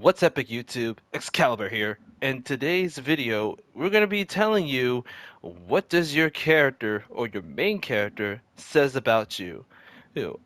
What's epic YouTube? Excalibur here. In today's video, we're going to be telling you what does your character or your main character says about you.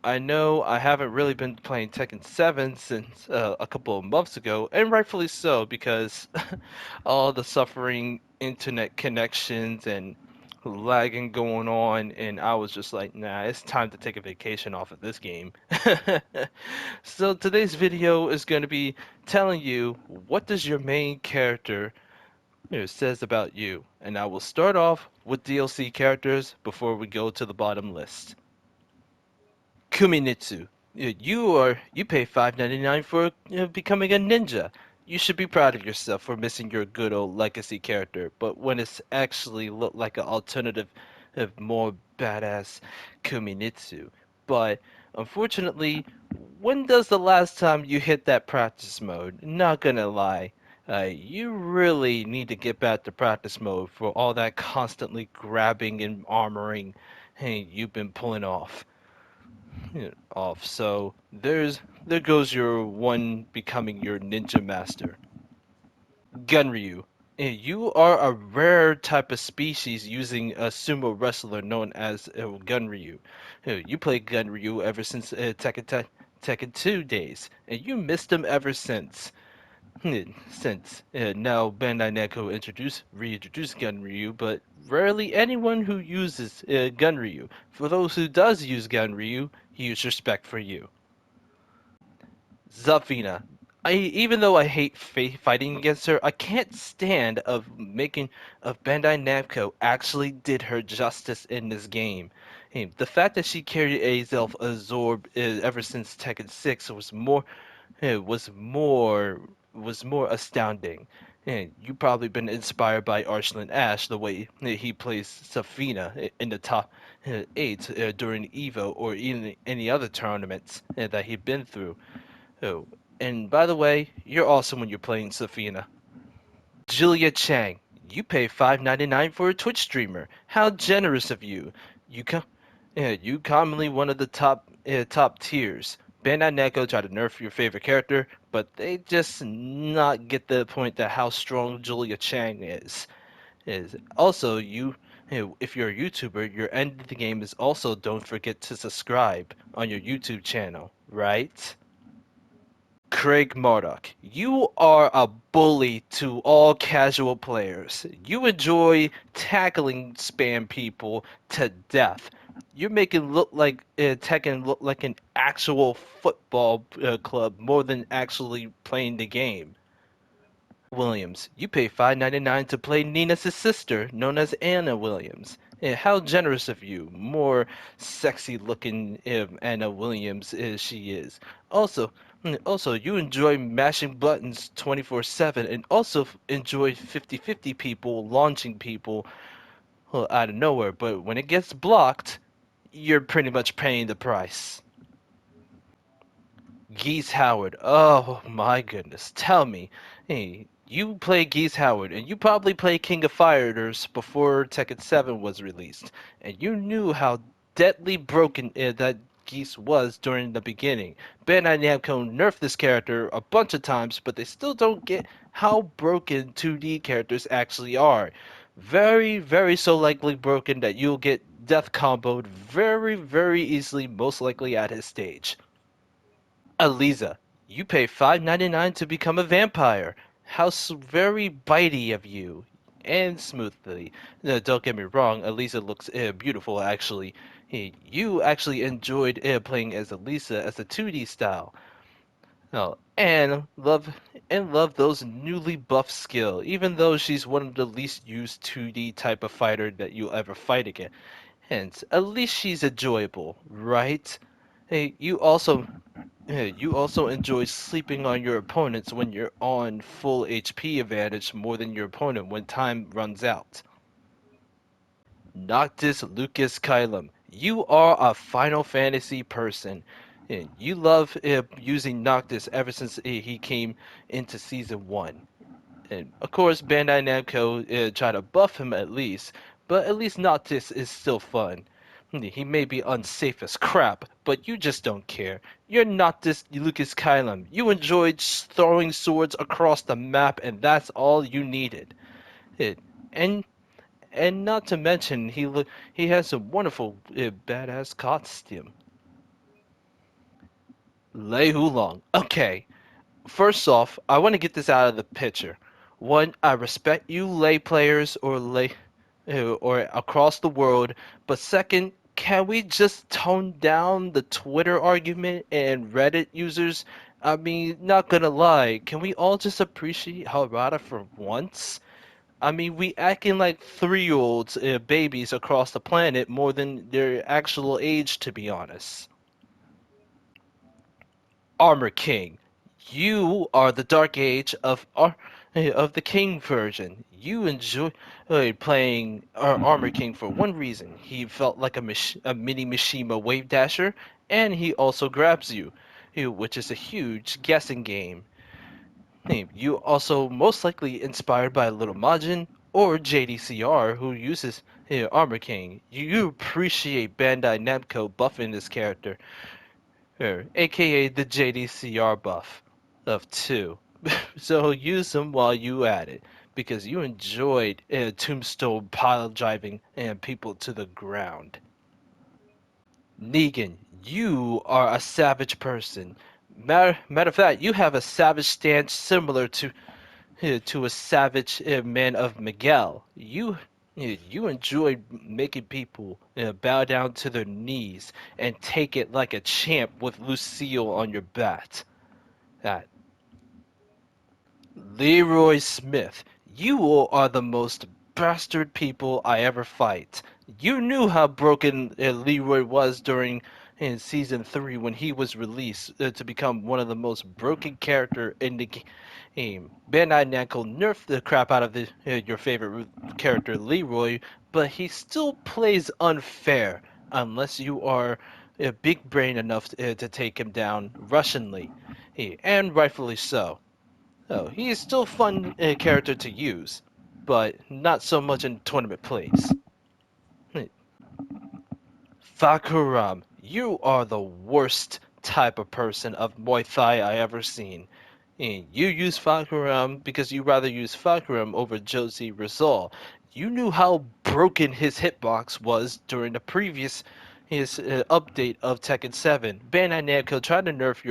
I know I haven't really been playing Tekken 7 since a couple of months ago, and rightfully so because all the suffering internet connections and lagging going on, and I was just like, nah, it's time to take a vacation off of this game. So today's video is going to be telling you what does your main character says about you, and I will start off with DLC characters before we go to the bottom list. Kuminitsu. You pay $5.99 for becoming a ninja. You should be proud of yourself for missing your good old legacy character, but when it's actually looked like an alternative, more badass Kuminitsu. But unfortunately, when does the last time you hit that practice mode? Not gonna lie. You really need to get back to practice mode for all that constantly grabbing and armoring hey, you've been pulling off. So there goes your one becoming your ninja master. Gunryu. You are a rare type of species using a sumo wrestler known as Gunryu. You played Gunryu ever since Tekken 2 days, and you missed him ever since. Since now Bandai Namco reintroduced Gunryu, but rarely anyone who uses Gunryu. For those who does use Gunryu, huge respect for you. Zafina. Even though I hate fighting against her, I can't stand of Bandai Namco actually did her justice in this game. Hey, the fact that she carried a self-absorbed ever since Tekken 6 was more astounding. And you probably been inspired by Arslan Ash the way he plays Safina in the top 8 during Evo or even any other tournaments that he'd been through. Oh, and by the way, you're awesome when you're playing Safina. Julia Chang, you pay $5.99 for a Twitch streamer. How generous of you. You com you commonly one of the top tiers. Bandai Namco try to nerf your favorite character, but they just not get the point that how strong Julia Chang is. Also, if you're a YouTuber, your end of the game is also don't forget to subscribe on your YouTube channel, right? Craig Murdoch, you are a bully to all casual players. You enjoy tackling spam people to death. You're making look like Tekken look like an actual football club more than actually playing the game. Williams, you pay $5.99 to play Nina's sister, known as Anna Williams. How generous of you. More sexy looking Anna Williams she is. Also, you enjoy mashing buttons 24/7 and also enjoy 50-50 people launching people out of nowhere. But when it gets blocked, you're pretty much paying the price. Geese Howard. Oh my goodness. Tell me. Hey, you play Geese Howard, and you probably played King of Fighters before Tekken 7 was released, and you knew how deadly broken that Geese was during the beginning. Bandai Namco nerfed this character a bunch of times, but they still don't get how broken 2D characters actually are. Very, very so likely broken that you'll get death comboed very, very easily, most likely at his stage. Aliza, you pay $5.99 to become a vampire. How very bitey of you. And smoothly. Don't get me wrong, Aliza looks beautiful actually. You actually enjoyed playing as Aliza as a 2D style. Oh, and love those newly buffed skill, even though she's one of the least used 2D type of fighter that you'll ever fight again. Hence, at least she's enjoyable, right? Hey, you also enjoy sleeping on your opponents when you're on full HP advantage more than your opponent when time runs out. Noctis Lucas Kylum, you are a Final Fantasy person. You love using Noctis ever since he came into Season 1. And of course, Bandai Namco tried to buff him at least, but at least Noctis is still fun. He may be unsafe as crap, but you just don't care. You're not this Lucas Kylum. You enjoyed throwing swords across the map, and that's all you needed. It, and and not to mention, he has a wonderful, badass costume. Lei Hulong. Okay, first off, I want to get this out of the picture. One, I respect you lay players or across the world, but second, can we just tone down the Twitter argument and Reddit users? I mean, not gonna lie, can we all just appreciate Harada for once? I mean, we acting like 3-year-olds, babies across the planet more than their actual age, to be honest. Armor King. You are the Dark Age of the King version. You enjoy playing Armor King for one reason. He felt like a mini Mishima Wave Dasher, and he also grabs you, which is a huge guessing game. You also most likely inspired by Little Majin or JDCR, who uses Armor King. You appreciate Bandai Namco buffing this character, aka the JDCR buff of 2. So use them while you at it, because you enjoyed Tombstone pile driving and people to the ground. Negan, you are a savage person. Matter of fact, you have a savage stance similar to a savage man of Miguel. You enjoy making people bow down to their knees and take it like a champ with Lucille on your back. That Leroy Smith, you are the most bastard people I ever fight. You knew how broken Leroy was during in season 3 when he was released to become one of the most broken character in the game. Bandai Namco nerfed the crap out of your favorite character Leroy, but he still plays unfair unless you are big brain enough to take him down Russianly, and rightfully so. Oh, he is still a fun character to use, but not so much in tournament plays. Fakuram, you are the worst type of person of Muay Thai I ever seen. You use Fakuram because you rather use Fakuram over Josie Rizal. You knew how broken his hitbox was during the previous his update of Tekken 7. Bandai Namco tried to nerf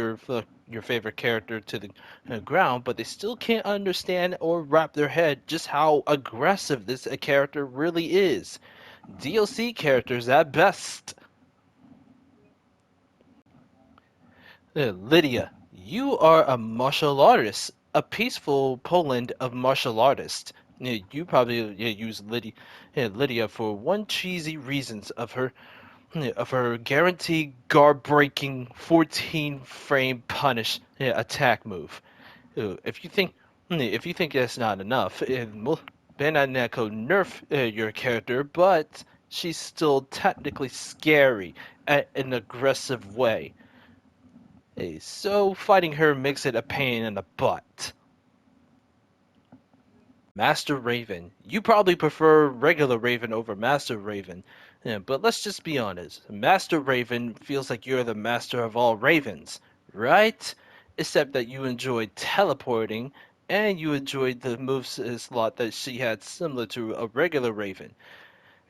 your favorite character to the ground, but they still can't understand or wrap their head just how aggressive this character really is. DLC characters at best. Lydia, you are a martial artist, a peaceful Poland of martial artists. You probably use Lydia for one cheesy reasons of her guaranteed guard-breaking 14 frame punish attack move. If you think that's not enough, Bandai Namco nerf your character, but she's still technically scary at an aggressive way. So fighting her makes it a pain in the butt. Master Raven. You probably prefer regular Raven over Master Raven. Yeah, but let's just be honest. Master Raven feels like you're the master of all ravens, right? Except that you enjoyed teleporting and you enjoyed the move slot that she had similar to a regular Raven.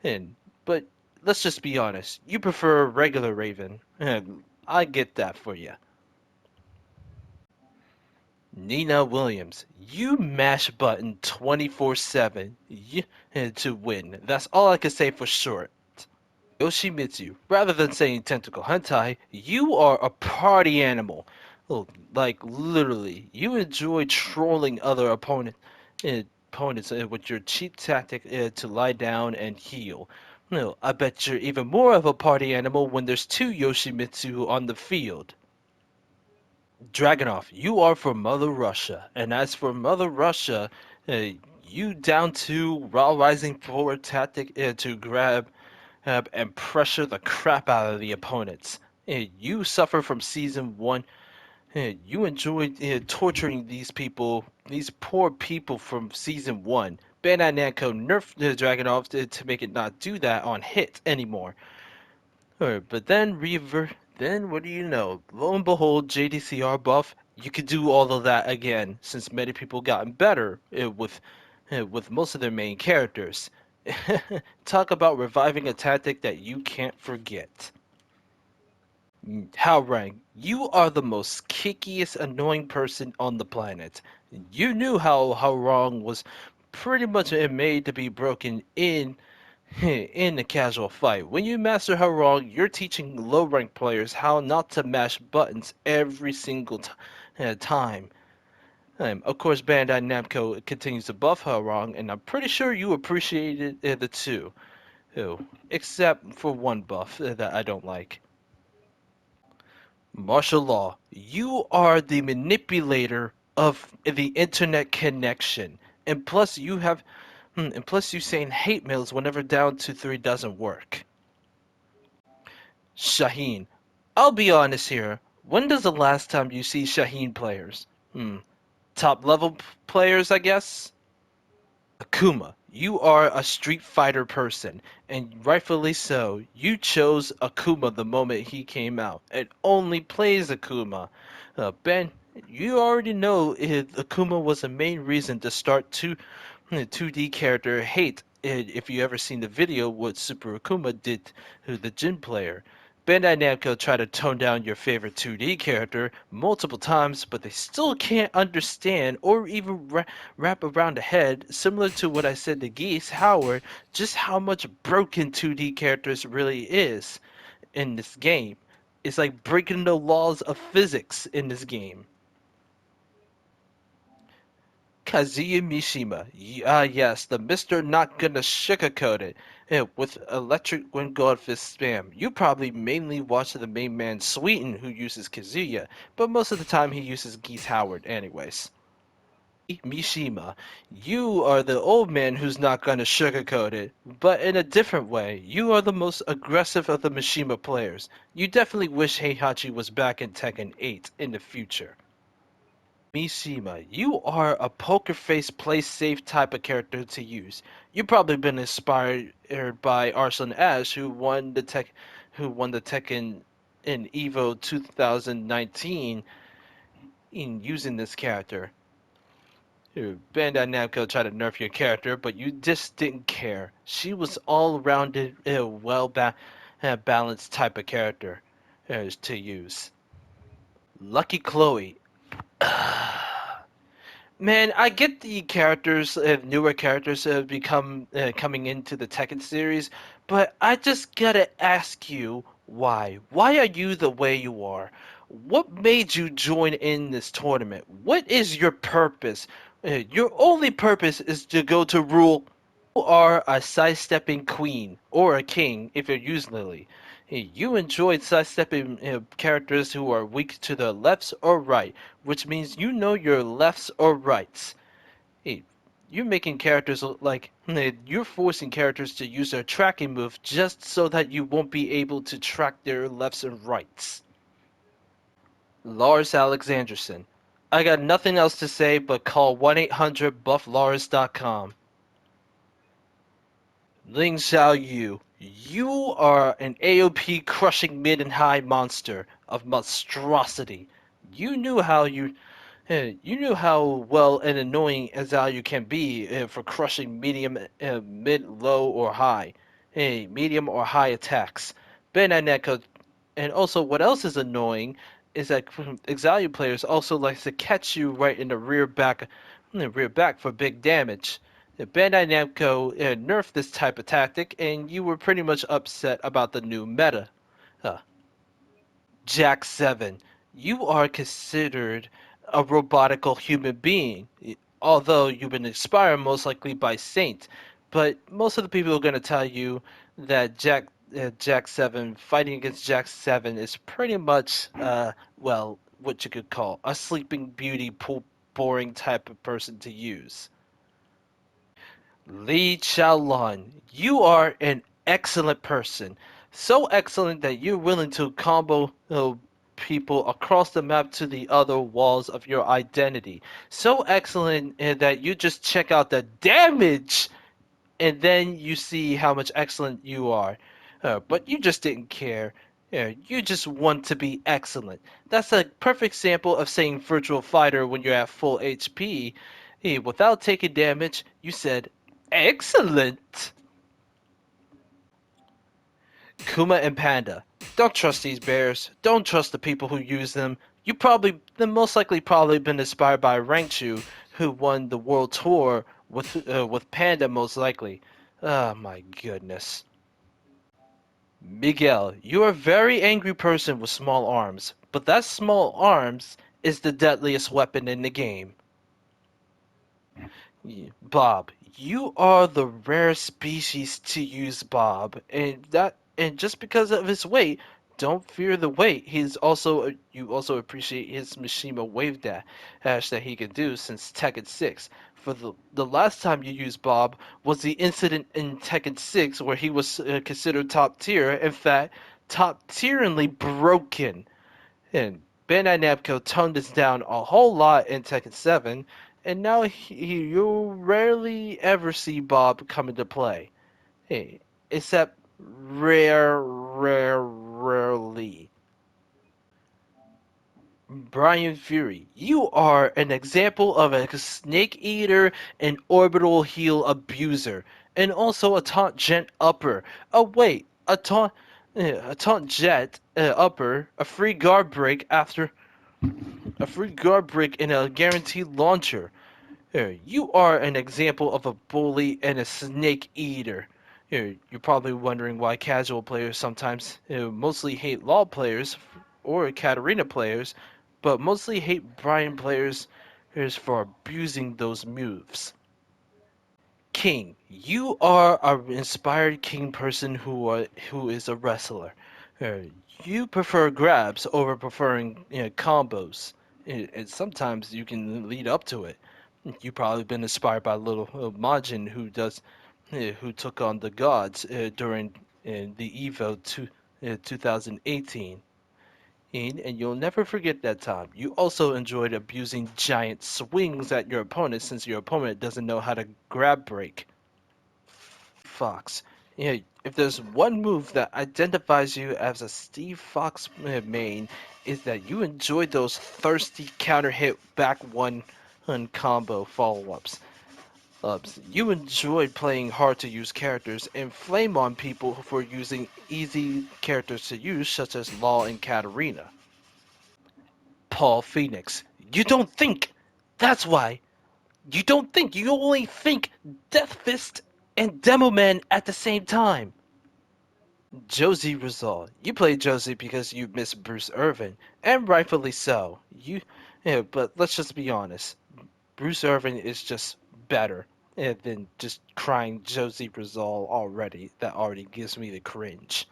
And but let's just be honest. You prefer regular Raven. And I get that for you. Nina Williams, you mash button 24/7 to win. That's all I can say for sure. Yoshimitsu, rather than saying tentacle hentai, you are a party animal. Oh, like literally, you enjoy trolling other opponents with your cheap tactic to lie down and heal. No, I bet you're even more of a party animal when there's two Yoshimitsu on the field. Dragonoff, you are for Mother Russia, and as for Mother Russia, uh, you down to raw rising forward tactic to grab and pressure the crap out of the opponents. You suffer from season one. You enjoyed torturing these people, these poor people from season one. Bandai Namco nerfed the Dragonoff to make it not do that on hit anymore. Alright, but then what do you know? Lo and behold, JDCR buff, you could do all of that again, since many people gotten better with most of their main characters. Talk about reviving a tactic that you can't forget. Halrang, you are the most kickiest, annoying person on the planet. You knew how wrong was pretty much made to be broken in a casual fight. When you master how wrong, you're teaching low rank players how not to mash buttons every single time. Of course, Bandai Namco continues to buff how wrong, and I'm pretty sure you appreciated the two. Oh, except for one buff that I don't like. Martial law. You are the manipulator of the internet connection. And plus you saying hate mails whenever down to three doesn't work. Shaheen. I'll be honest here. When does the last time you see Shaheen players? Top level players, I guess? Akuma, you are a Street Fighter person, and rightfully so. You chose Akuma the moment he came out, and only plays Akuma. Ben, you already know Akuma was the main reason to start 2D character hate. If you ever seen the video, what Super Akuma did to the Jin player. Bandai Namco tried to tone down your favorite 2D character multiple times, but they still can't understand or even wrap around the head, similar to what I said to Geese Howard, just how much broken 2D characters really is in this game. It's like breaking the laws of physics in this game. Kazuya Mishima. Yes, the Mr. Not Gonna Sugarcoat It. With Electric Wind God Fist spam. You probably mainly watch the main man Sweeten who uses Kazuya, but most of the time he uses Geese Howard anyways. Mishima, you are the old man who's not gonna sugarcoat it, but in a different way. You are the most aggressive of the Mishima players. You definitely wish Heihachi was back in Tekken 8 in the future. Mishima, you are a poker face, play safe type of character to use. You've probably been inspired by Arslan Ash, who won the Tekken in Evo 2019 in using this character. Bandai Namco tried to nerf your character, but you just didn't care. She was all-rounded, balanced type of character to use. Lucky Chloe. Man, I get the characters, newer characters have become coming into the Tekken series, but I just gotta ask you why? Why are you the way you are? What made you join in this tournament? What is your purpose? Your only purpose is to go to rule. You are a sidestepping queen or a king if you're usually. You enjoy sidestepping characters who are weak to the lefts or right, which means you know your lefts or rights. Hey, you're making characters like you're forcing characters to use their tracking move just so that you won't be able to track their lefts and rights. Lars Alexanderson. I got nothing else to say but call 1-800-BuffLars.com. Ling Xiaoyu, you are an AOP crushing mid and high monster of monstrosity. You knew how you knew how well and annoying Xiaoyu can be for crushing medium, mid, low, or high, medium or high attacks. Ben and Neko, and also what else is annoying is that Xiaoyu players also like to catch you right in the rear back for big damage. Bandai Namco nerfed this type of tactic, and you were pretty much upset about the new meta. Uh, Jack 7, you are considered a robotical human being, although you've been inspired most likely by Saint. But most of the people are going to tell you that Jack 7, fighting against Jack 7 is pretty much, well, what you could call a sleeping beauty, boring type of person to use. Li Chaolun, you are an excellent person. So excellent that you're willing to combo people across the map to the other walls of your identity. So excellent that you just check out the damage and then you see how much excellent you are. But you just didn't care. You just want to be excellent. That's a perfect example of saying virtual fighter when you're at full HP. Without taking damage, you said, excellent! Kuma and Panda. Don't trust these bears. Don't trust the people who use them. The most likely probably been inspired by Rangchu, who won the world tour with Panda most likely. Oh my goodness. Miguel, you're a very angry person with small arms, but that small arms is the deadliest weapon in the game. Bob, you are the rare species to use Bob, and just because of his weight, don't fear the weight. You also appreciate his Mishima wave dash that he can do since Tekken 6. For the last time you used Bob was the incident in Tekken 6 where he was considered top tier, in fact, top tieringly broken. And Bandai Namco toned this down a whole lot in Tekken 7, and now you rarely ever see Bob come into play. Hey, except rarely. Brian Fury, you are an example of a snake eater, an orbital heel abuser, and also a taunt gent upper. Oh wait, a taunt jet upper, a free guard break and a guaranteed launcher. You are an example of a bully and a snake eater. You're probably wondering why casual players sometimes mostly hate LoL players or Katarina players, but mostly hate Brian players for abusing those moves. King, you are an inspired king person who is a wrestler. Uh, you prefer grabs over preferring combos, and sometimes you can lead up to it. You probably been inspired by little Majin who took on the gods during the Evo 2018. And you'll never forget that time. You also enjoyed abusing giant swings at your opponent since your opponent doesn't know how to grab break. Fox. If there's one move that identifies you as a Steve Fox main, is that you enjoy those thirsty counter hit back one combo follow-ups. You enjoy playing hard to use characters and flame on people for using easy characters to use, such as Law and Katarina. Paul Phoenix. You don't think! That's why! You don't think! You only think Death Fist and Demo Man at the same time! Josie Rizal. You play Josie because you miss Bruce Irvin, and rightfully so. But let's just be honest. Bruce Irvin is just better than just crying Josie Rizal already. That already gives me the cringe.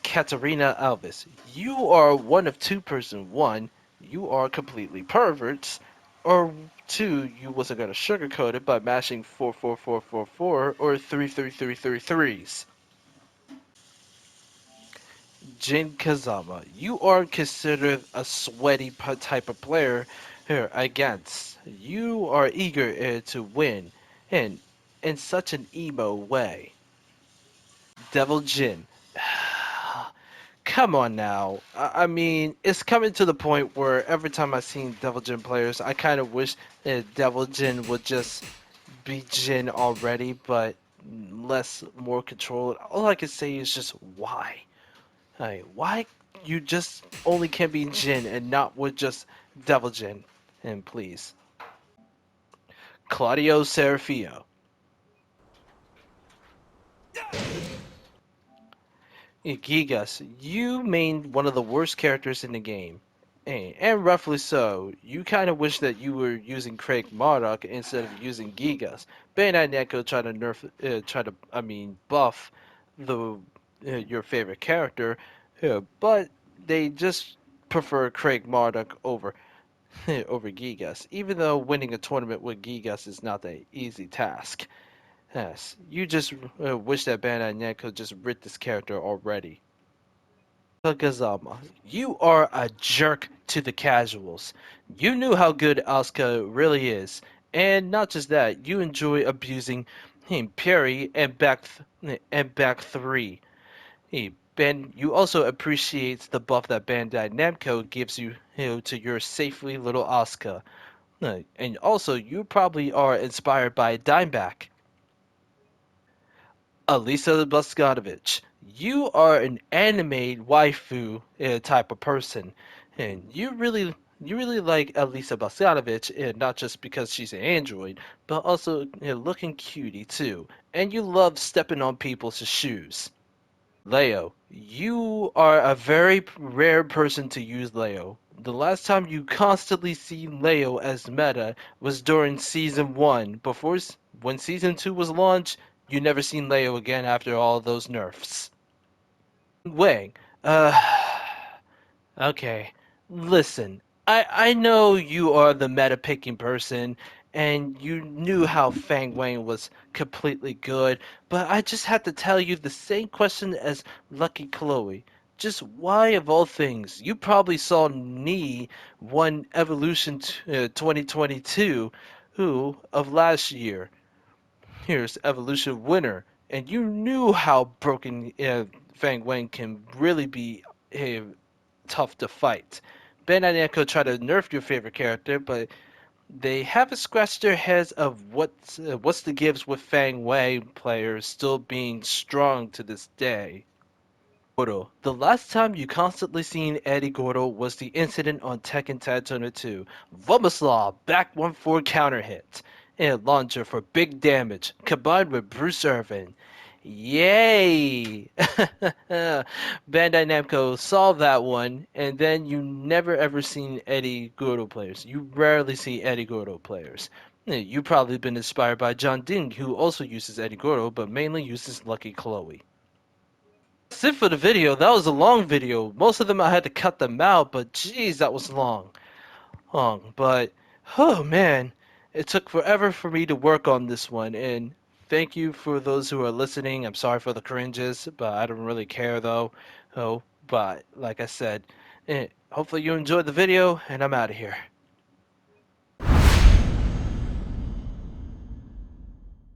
Katarina Alves, you are one of two person. One, you are completely perverts, or two, you wasn't gonna sugarcoat it by mashing 44444 or 33333s. Jin Kazama, you are considered a sweaty type of player here against. You are eager to win, and in such an emo way. Devil Jin. Come on now. I mean, it's coming to the point where every time I see Devil Jin players, I kind of wish that Devil Jin would just be Jin already, but more controlled. All I can say is just why? Hey, why you just only can be Jin and not with just Devil Jin? And please. Claudio Serafino. Gigas, you main one of the worst characters in the game. And roughly so. You kind of wish that you were using Craig Marduk instead of using Gigas. Bandai Namco buff your favorite character, but they just prefer Craig Marduk over Gigas, even though winning a tournament with Gigas is not an easy task. Yes, you just wish that Bandai Namco just writ this character already. Kagazama, you are a jerk to the casuals. You knew how good Asuka really is, and not just that, you enjoy abusing him, Perry, and back and back 3. Hey, Ben, you also appreciate the buff that Bandai Namco gives you, to your safely little Asuka. And also, you probably are inspired by Dimeback. Alisa Bosconovich, you are an anime waifu type of person, and you really like Alisa Bosconovich, not just because she's an android, but also looking cutie too, and you love stepping on people's shoes. Leo, you are a very rare person to use Leo. The last time you constantly see Leo as meta was during season 1. When season 2 was launched, you never seen Leo again after all those nerfs. Wang, uh, okay, listen. I know you are the meta picking person, and you knew how Fang Wang was completely good, but I just had to tell you the same question as Lucky Chloe. Just why, of all things, you probably saw Knee won Evolution 2022, who of last year. Here's Evolution winner, and you knew how broken Fang Wang can really be uh, tough to fight. Ben and Namco try to nerf your favorite character, but they haven't scratched their heads of what's the gives with Fang Wei players still being strong to this day. Gordo. The last time you constantly seen Eddie Gordo was the incident on Tekken Tag Tournament 2. Vomislav back 1-4 counter hit and launcher for big damage combined with Bruce Irvin. Yay! Bandai Namco solved that one, and then you never ever seen Eddie Gordo players. You rarely see Eddie Gordo players. You've probably been inspired by John Ding, who also uses Eddie Gordo, but mainly uses Lucky Chloe. That's it for the video. That was a long video. Most of them I had to cut them out, but geez, that was long. But oh man, it took forever for me to work on this one. And thank you for those who are listening. I'm sorry for the cringes, but I don't really care though. But like I said, hopefully you enjoyed the video, and I'm out of here.